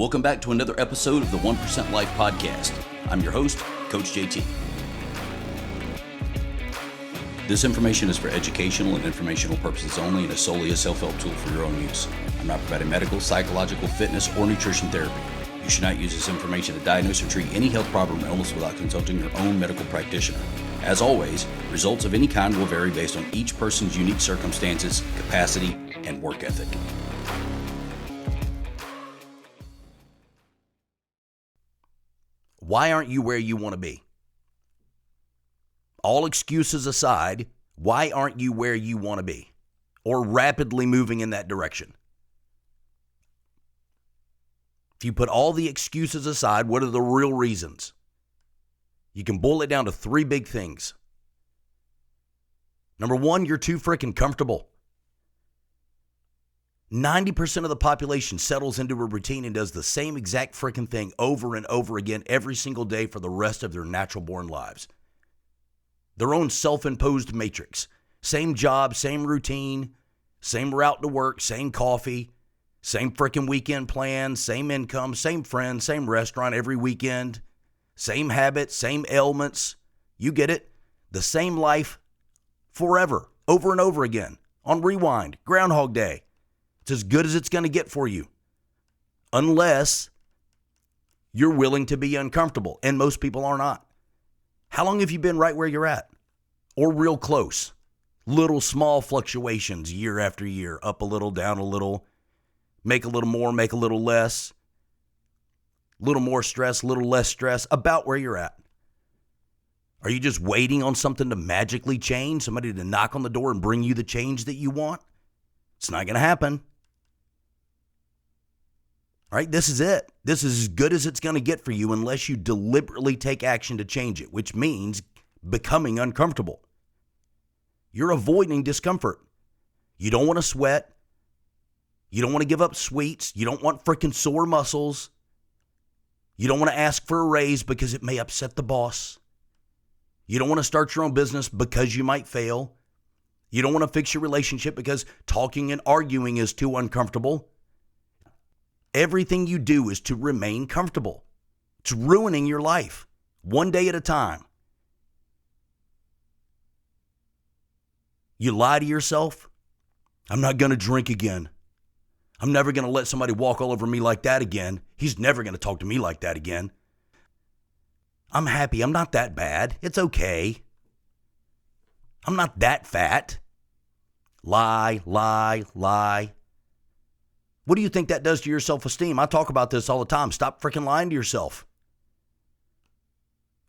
Welcome back to another episode of the 1% Life Podcast. I'm your host, Coach JT. This information is for educational and informational purposes only and is solely a self-help tool for your own use. I'm not providing medical, psychological, fitness, or nutrition therapy. You should not use this information to diagnose or treat any health problem or illness without consulting your own medical practitioner. As always, results of any kind will vary based on each person's unique circumstances, capacity, and work ethic. Why aren't you where you want to be? All excuses aside, why aren't you where you want to be or rapidly moving in that direction? If you put all the excuses aside, what are the real reasons? You can boil it down to three big things. Number one, you're too freaking comfortable. 90% of the population settles into a routine and does the same exact freaking thing over and over again every single day for the rest of their natural-born lives. Their own self-imposed matrix. Same job, same routine, same route to work, same coffee, same freaking weekend plans, same income, same friends, same restaurant every weekend, same habits, same ailments. You get it? The same life forever, over and over again, on rewind, Groundhog Day. It's as good as it's going to get for you, unless you're willing to be uncomfortable, and most people are not. How long have you been right where you're at? Or real close? Little small fluctuations year after year, up a little, down a little, make a little more, make a little less, little more stress, little less stress, about where you're at. Are you just waiting on something to magically change, somebody to knock on the door and bring you the change that you want? It's not going to happen. All right, this is it. This is as good as it's going to get for you unless you deliberately take action to change it, which means becoming uncomfortable. You're avoiding discomfort. You don't want to sweat. You don't want to give up sweets. You don't want freaking sore muscles. You don't want to ask for a raise because it may upset the boss. You don't want to start your own business because you might fail. You don't want to fix your relationship because talking and arguing is too uncomfortable. Everything you do is to remain comfortable. It's ruining your life, one day at a time. You lie to yourself. I'm not going to drink again. I'm never going to let somebody walk all over me like that again. He's never going to talk to me like that again. I'm happy. I'm not that bad. It's okay. I'm not that fat. Lie, lie, lie. What do you think that does to your self-esteem? I talk about this all the time. Stop freaking lying to yourself.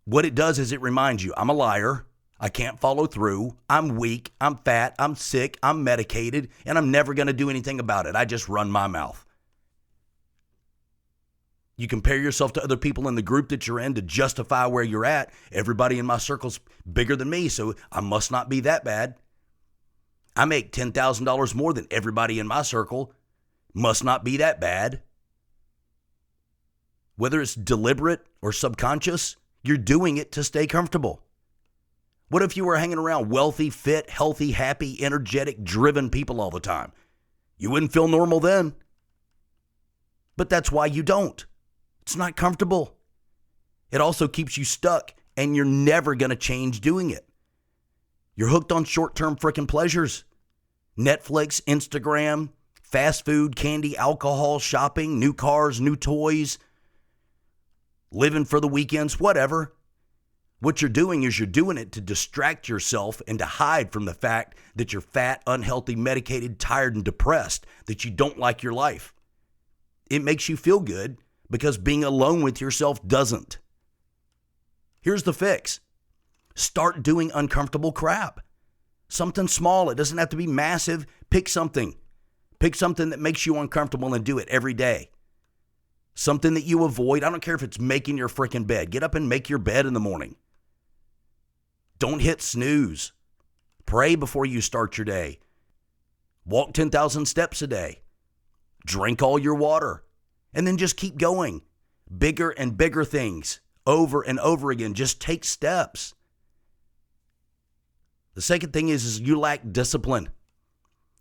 What it does is it reminds you, I'm a liar. I can't follow through. I'm weak. I'm fat. I'm sick. I'm medicated. And I'm never going to do anything about it. I just run my mouth. You compare yourself to other people in the group that you're in to justify where you're at. Everybody in my circle's bigger than me, so I must not be that bad. I make $10,000 more than everybody in my circle. Must not be that bad. Whether it's deliberate or subconscious, you're doing it to stay comfortable. What if you were hanging around wealthy, fit, healthy, happy, energetic, driven people all the time? You wouldn't feel normal then. But that's why you don't. It's not comfortable. It also keeps you stuck, and you're never going to change doing it. You're hooked on short-term frickin' pleasures. Netflix, Instagram, fast food, candy, alcohol, shopping, new cars, new toys, living for the weekends, whatever. What you're doing is you're doing it to distract yourself and to hide from the fact that you're fat, unhealthy, medicated, tired, and depressed, that you don't like your life. It makes you feel good because being alone with yourself doesn't. Here's the fix. Start doing uncomfortable crap. Something small. It doesn't have to be massive. Pick something. Pick something that makes you uncomfortable and do it every day. Something that you avoid. I don't care if it's making your freaking bed. Get up and make your bed in the morning. Don't hit snooze. Pray before you start your day. Walk 10,000 steps a day. Drink all your water. And then just keep going. Bigger and bigger things. Over and over again. Just take steps. The second thing is you lack discipline.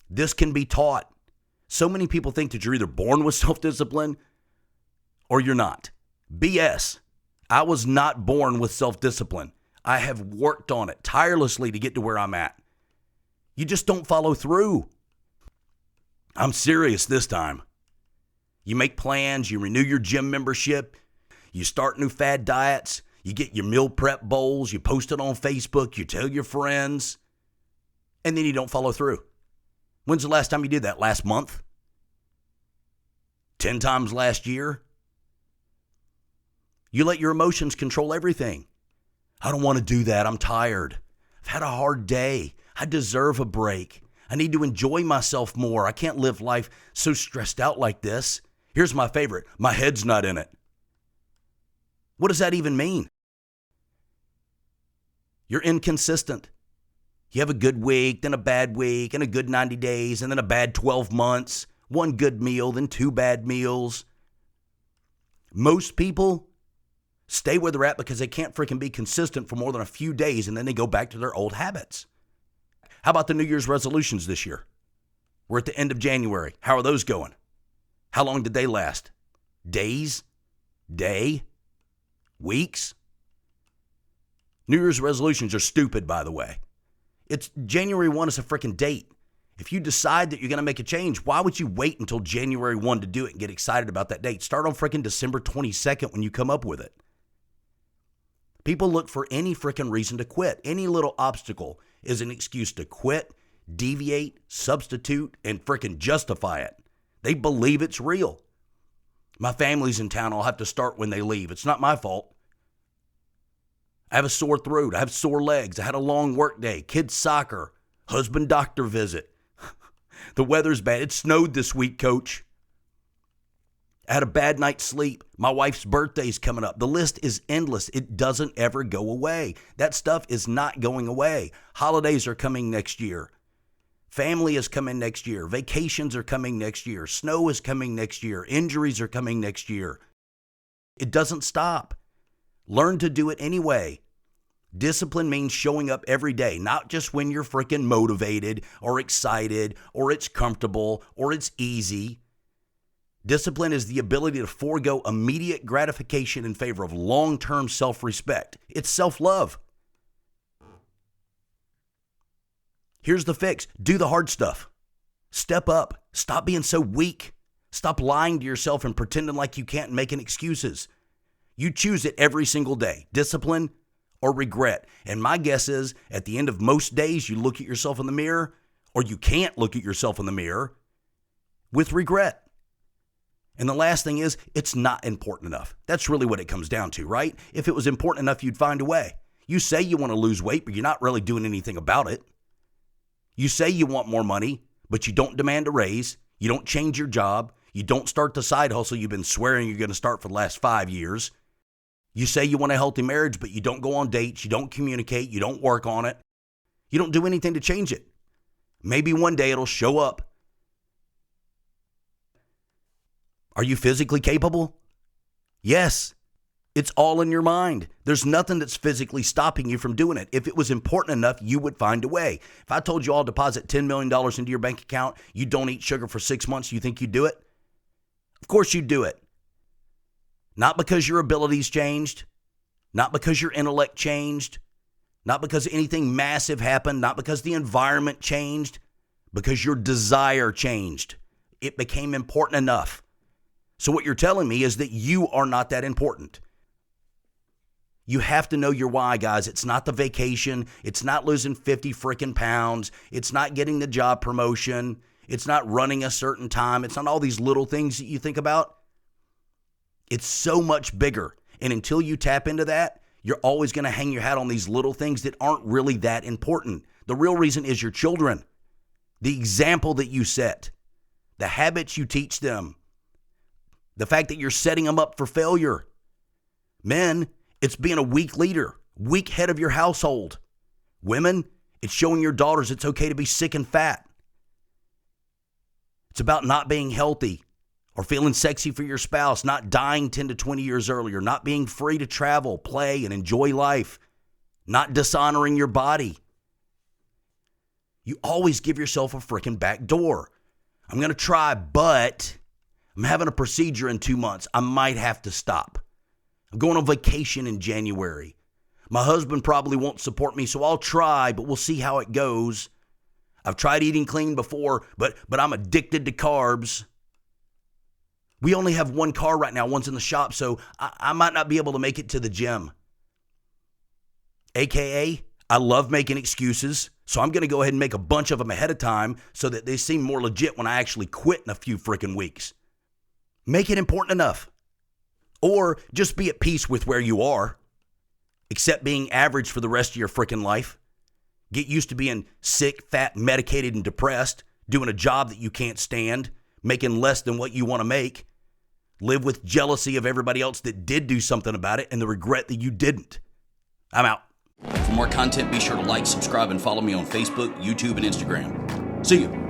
This can be taught. So many people think that you're either born with self-discipline or you're not. BS. I was not born with self-discipline. I have worked on it tirelessly to get to where I'm at. You just don't follow through. I'm serious this time. You make plans, you renew your gym membership, you start new fad diets, you get your meal prep bowls, you post it on Facebook, you tell your friends, and then you don't follow through. When's the last time you did that? Last month? 10 times last year? You let your emotions control everything. I don't want to do that. I'm tired. I've had a hard day. I deserve a break. I need to enjoy myself more. I can't live life so stressed out like this. Here's my favorite. My head's not in it. What does that even mean? You're inconsistent. You have a good week, then a bad week, and a good 90 days, and then a bad 12 months. One good meal, then 2 bad meals. Most people stay where they're at because they can't freaking be consistent for more than a few days, and then they go back to their old habits. How about the New Year's resolutions this year? We're at the end of January. How are those going? How long did they last? Days? Day? Weeks? New Year's resolutions are stupid, by the way. It's January 1 is a freaking date. If you decide that you're going to make a change, why would you wait until January 1 to do it and get excited about that date? Start on freaking December 22nd when you come up with it. People look for any freaking reason to quit. Any little obstacle is an excuse to quit, deviate, substitute, and freaking justify it. They believe it's real. My family's in town. I'll have to start when they leave. It's not my fault. I have a sore throat. I have sore legs. I had a long work day. Kids soccer. Husband doctor visit. The weather's bad. It snowed this week, coach. I had a bad night's sleep. My wife's birthday's coming up. The list is endless. It doesn't ever go away. That stuff is not going away. Holidays are coming next year. Family is coming next year. Vacations are coming next year. Snow is coming next year. Injuries are coming next year. It doesn't stop. Learn to do it anyway. Discipline means showing up every day, not just when you're freaking motivated or excited or it's comfortable or it's easy. Discipline is the ability to forego immediate gratification in favor of long-term self-respect. It's self-love. Here's the fix. Do the hard stuff. Step up. Stop being so weak. Stop lying to yourself and pretending like you can't and making excuses. You choose it every single day. Discipline or regret. And my guess is at the end of most days, you look at yourself in the mirror, or you can't look at yourself in the mirror with regret. And the last thing is, it's not important enough. That's really what it comes down to, right? If it was important enough, you'd find a way. You say you want to lose weight, but you're not really doing anything about it. You say you want more money, but you don't demand a raise. You don't change your job. You don't start the side hustle you've been swearing you're going to start for the last 5 years. You say you want a healthy marriage, but you don't go on dates. You don't communicate. You don't work on it. You don't do anything to change it. Maybe one day it'll show up. Are you physically capable? Yes. It's all in your mind. There's nothing that's physically stopping you from doing it. If it was important enough, you would find a way. If I told you I'll deposit $10 million into your bank account, you don't eat sugar for 6 months, you think you'd do it? Of course you'd do it. Not because your abilities changed, not because your intellect changed, not because anything massive happened, not because the environment changed, because your desire changed. It became important enough. So what you're telling me is that you are not that important. You have to know your why, guys. It's not the vacation. It's not losing 50 freaking pounds. It's not getting the job promotion. It's not running a certain time. It's not all these little things that you think about. It's so much bigger. And until you tap into that, you're always going to hang your hat on these little things that aren't really that important. The real reason is your children, the example that you set, the habits you teach them, the fact that you're setting them up for failure. Men, it's being a weak leader, weak head of your household. Women, it's showing your daughters it's okay to be sick and fat. It's about not being healthy or feeling sexy for your spouse, not dying 10 to 20 years earlier, not being free to travel, play, and enjoy life, not dishonoring your body. You always give yourself a freaking back door. I'm going to try, but I'm having a procedure in 2 months. I might have to stop. I'm going on vacation in January. My husband probably won't support me, so I'll try, but we'll see how it goes. I've tried eating clean before, but I'm addicted to carbs. We only have one car right now, one's in the shop, so I might not be able to make it to the gym. AKA, I love making excuses, so I'm going to go ahead and make a bunch of them ahead of time so that they seem more legit when I actually quit in a few freaking weeks. Make it important enough. Or just be at peace with where you are. Accept being average for the rest of your freaking life. Get used to being sick, fat, medicated, and depressed, doing a job that you can't stand, making less than what you want to make. Live with jealousy of everybody else that did do something about it and the regret that you didn't. I'm out. For more content, be sure to like, subscribe, and follow me on Facebook, YouTube, and Instagram. See you.